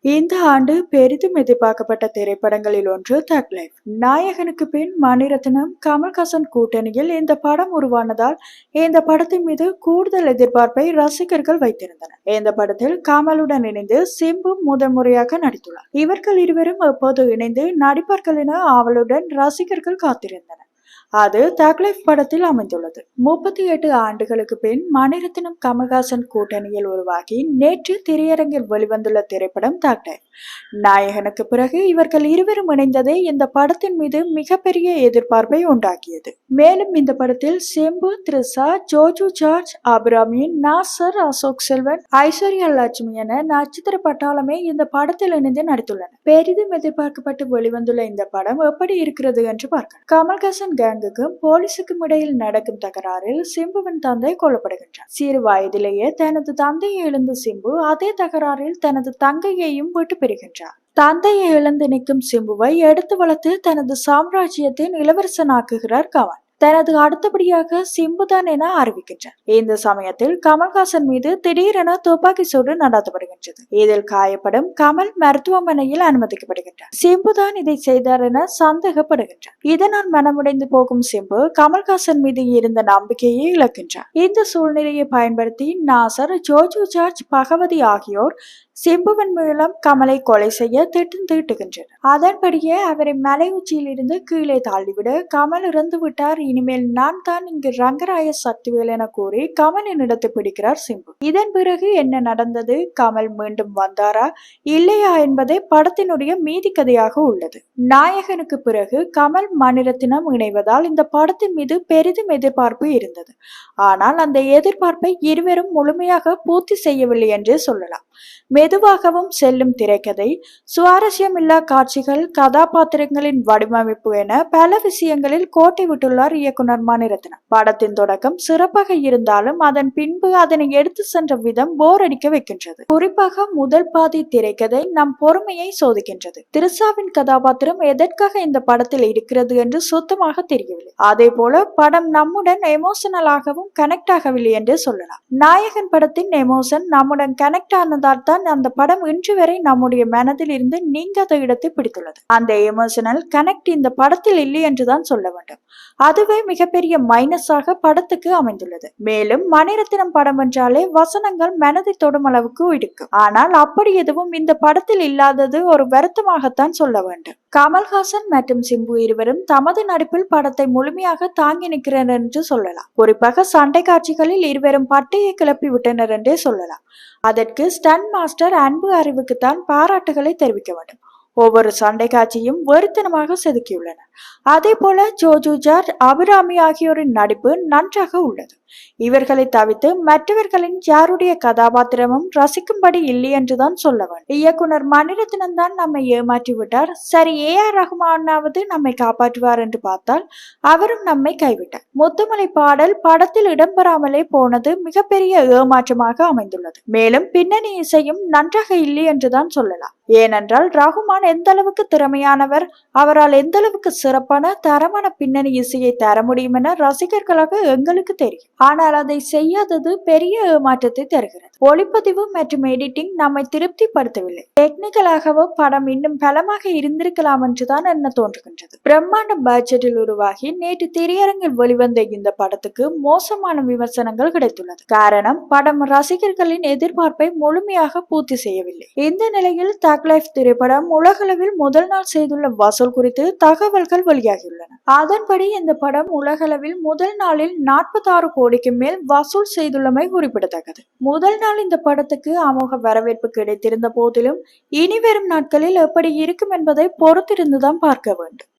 இந்த ஆண்டு பெரிதும் எதிர்பார்க்கப்பட்ட திரைப்படங்களில் ஒன்று தக் லைஃப். நாயகனுக்கு பின் மணிரத்னம் கமல்ஹாசன் கூட்டணியில் இந்த படம் உருவானதால் இந்த படத்தின் மீது கூடுதல் எதிர்பார்ப்பை ரசிகர்கள் வைத்திருந்தனர். இந்த படத்தில் கமலுடன் இணைந்து சிம்பு முதல் முறையாக நடித்துள்ளார். இவர்கள் இருவரும் எப்போது இணைந்து நடிப்பார்கள் என ஆவலுடன் ரசிகர்கள் காத்திருந்தனர். அது தக் லைஃப் படத்தில் அமைந்துள்ளது. 38 ஆண்டுகளுக்கு பின் மணிரத்னம் கமல்ஹாசன் கூட்டணியில் உருவாகி நேற்று திரையரங்கில் வெளிவந்துள்ள திரைப்படம் தக் லைஃப். நாயகனுக்கு பிறகு இவர்கள் இருவரும் இணைந்ததே இந்த படத்தின் மீது மிகப்பெரிய எதிர்பார்ப்பை உண்டாக்கியது. மேலும் இந்த படத்தில் சிம்பு, த்ரிஷா, ஜோஜு ஜார்ஜ், அபிராமி, நாசர், அசோக் செல்வன், ஐஸ்வர்யா லட்சுமி என நட்சத்திர பட்டாளமே இந்த படத்தில் இணைந்து நடித்துள்ளனர். பெரிதும் எதிர்பார்க்கப்பட்டு வெளிவந்துள்ள இந்த படம் எப்படி இருக்கிறது என்று பார்க்கலாம். கமல்ஹாசன் கேங்குக்கும் போலீசுக்கும் இடையில் நடக்கும் தகராறில் சிம்புவின் தந்தை கொல்லப்படுகின்றார். சிறு வயதிலேயே தனது தந்தையை இழந்த சிம்பு அதே தகராறில் தனது தங்கையையும் விட்டு பெறுகின்றார். தந்தையை இழந்து நிற்கும் சிம்புவை எடுத்து வளர்த்து தனது சாம்ராஜ்யத்தின் இளவரசனாக்குகிறார் கமல். தனது அடுத்தபடியாக சிம்புதான் என அறிவிக்கின்றார். இந்த சமயத்தில் கமல்ஹாசன் மீது திடீரென துப்பாக்கி சூடு நடத்தப்படுகின்றது. இதில் காயப்படும் கமல் மருத்துவமனையில் அனுமதிக்கப்படுகின்றார். சிம்புதான் இதை செய்தார் என சந்தேகப்படுகின்றார். இதனால் மனமுடைந்து போகும் சிம்பு கமல்ஹாசன் மீது இருந்த நம்பிக்கையை இழக்கின்றார். இந்த சூழ்நிலையை பயன்படுத்தி நாசர், ஜோஜு ஜார்ஜ், பகவதி ஆகியோர் சிம்புவின் மூலம் கமலை கொலை செய்ய திட்டம் தீட்டுகின்றனர். அதன்படியே அவரை மலை உச்சியில் இருந்து கீழே தள்ளிவிட கமல் இறந்து விட்டார், இனிமேல் நான் தான் இங்கு ரங்கராய சக்திவேல் என கூறி கமலின் இடத்தை பிடிக்கிறார் சிம்பு. இதன் பிறகு என்ன நடந்தது, கமல் மீண்டும் வந்தாரா இல்லையா என்பதே படத்தினுடைய மீதி கதையாக உள்ளது. நாயகனுக்கு பிறகு கமல் மணிரத்னம் இணைவதால் இந்த படத்தின் மீது பெரிதும் எதிர்பார்ப்பு இருந்தது. ஆனால் அந்த எதிர்பார்ப்பை இருவரும் முழுமையாக பூர்த்தி செய்யவில்லை என்றே சொல்லலாம். மெதுவாகவும் செல்லும் திரைக்கதை, சுவாரஸ்யமில்லா காட்சிகள், கதாபாத்திரங்களின் வடிவமைப்பு என பல விஷயங்களில் கோட்டை விட்டுள்ளார் இயக்குனர் மணிரத்னம். படத்தின் தொடக்கம் சிறப்பாக இருந்தாலும் அதன் பின்பு அதனை எடுத்து சென்ற விதம் போர் அடிக்க வைக்கின்றது. குறிப்பாக முதல் பாதி திரைக்கதை நம் பொறுமையை சோதிக்கின்றது. த்ரிஷாவின் கதாபாத்திரம் எதற்காக இந்த படத்தில் இருக்கிறது என்று சுத்தமாக தெரியவில்லை. அதே போல படம் நம்முடன் எமோஷனலாகவும் கனெக்ட் ஆகவில்லை என்றே சொல்லலாம். நாயகன் படத்தின் எமோஷன் நம்முடன் கனெக்ட் ஆனதால் தான் அந்த படம் இன்று வரை நம்முடைய மனதில் இருந்து நீங்காத இடத்தை பிடித்துள்ளது. அந்த எமோஷனல் கனெக்ட் இந்த படத்தில் இல்லை என்றுதான் சொல்ல வேண்டும். அதுவே மிகப்பெரிய மைனஸாக படத்துக்கு அமைந்துள்ளது. மேலும் மணிரத்னம் படம் என்றாலே வசனங்கள் மனதை தொடும் அளவுக்கு இருக்கும். ஆனால் அப்படி எதுவும் இந்த படத்தில் இல்லாதது ஒரு வருத்தமாகத்தான் சொல்ல வேண்டும். கமல்ஹாசன் மற்றும் சிம்பு இருவரும் தமது நடிப்பில் படத்தை முழுமையாக தாங்கி நிற்கிறனர் என்று சொல்லலாம். குறிப்பாக சண்டை காட்சிகளில் இருவரும் பட்டையை கிளப்பி விட்டனர் என்றே சொல்லலாம். அதற்கு ஸ்டன் மாஸ்டர் அன்பு அறிவுக்குத்தான் பாராட்டுகளை தெரிவிக்க வேண்டும். ஒவ்வொரு சண்டை காட்சியும் வெறித்தனமாக செதுக்கியுள்ளனர். அதே போல ஜோஜு ஜார்ஜ், அபிராமி ஆகியோரின் நடிப்பு நன்றாக உள்ளது. இவர்களை தவிர்த்து மற்றவர்களின் யாருடைய கதாபாத்திரமும் ரசிக்கும்படி இல்லை என்றுதான் சொல்ல வேண்டும். இயக்குனர் மணிரத்னம் தான் நம்மை ஏமாற்றி விட்டார். சரி, AR ரஹ்மானாவது நம்மை காப்பாற்றுவார் என்று பார்த்தால் அவரும் நம்மை கைவிட்டார். முத்துமலை பாடல் படத்தில் இடம்பெறாமலே போனது மிகப்பெரிய ஏமாற்றமாக அமைந்துள்ளது. மேலும் பின்னணி இசையும் நன்றாக இல்லை என்றுதான் சொல்லலாம். ஏனென்றால் ரஹ்மான் எந்த அளவுக்கு திறமையானவர், அவரால் எந்த அளவுக்கு சிறப்பான தரமான பின்னணி இசையை தர முடியும் என ரசிகர்களாக எங்களுக்கு தெரியும். ஆனால் அதை செய்யாதது பெரிய ஏமாற்றத்தை தருகிறது. ஒளிப்பதிவு மற்றும் எடிட்டிங் நம்மை திருப்திப்படுத்தவில்லை. டெக்னிக்கலாகவோ படம் இன்னும் பலமாக இருந்திருக்கலாம் என்றுதான் என்ன தோன்றுகின்றது. பிரம்மாண்ட பட்ஜெட்டில் உருவாகி நேற்று திரையரங்கில் வெளிவந்த இந்த படத்துக்கு மோசமான விமர்சனங்கள் கிடைத்துள்ளது. காரணம், படம் ரசிகர்களின் எதிர்பார்ப்பை முழுமையாக பூர்த்தி செய்யவில்லை. இந்த நிலையில் தக் லைஃப் திரைப்படம் உலகளவில் முதல் நாள் செய்துள்ள வசூல் குறித்து தகவல்கள் வெளியாகியுள்ளன. அதன்படி இந்த படம் உலகளவில் முதல் நாளில் 46 கோடிக்கு மேல் வசூல் செய்துள்ளமை குறிப்பிடத்தக்கது. முதல் நாள் இந்த படத்துக்கு அமோக வரவேற்பு கிடைத்திருந்த போதிலும் இனிவரும் நாட்களில் எப்படி இருக்கும் என்பதை பொறுத்திருந்துதான் பார்க்க வேண்டும்.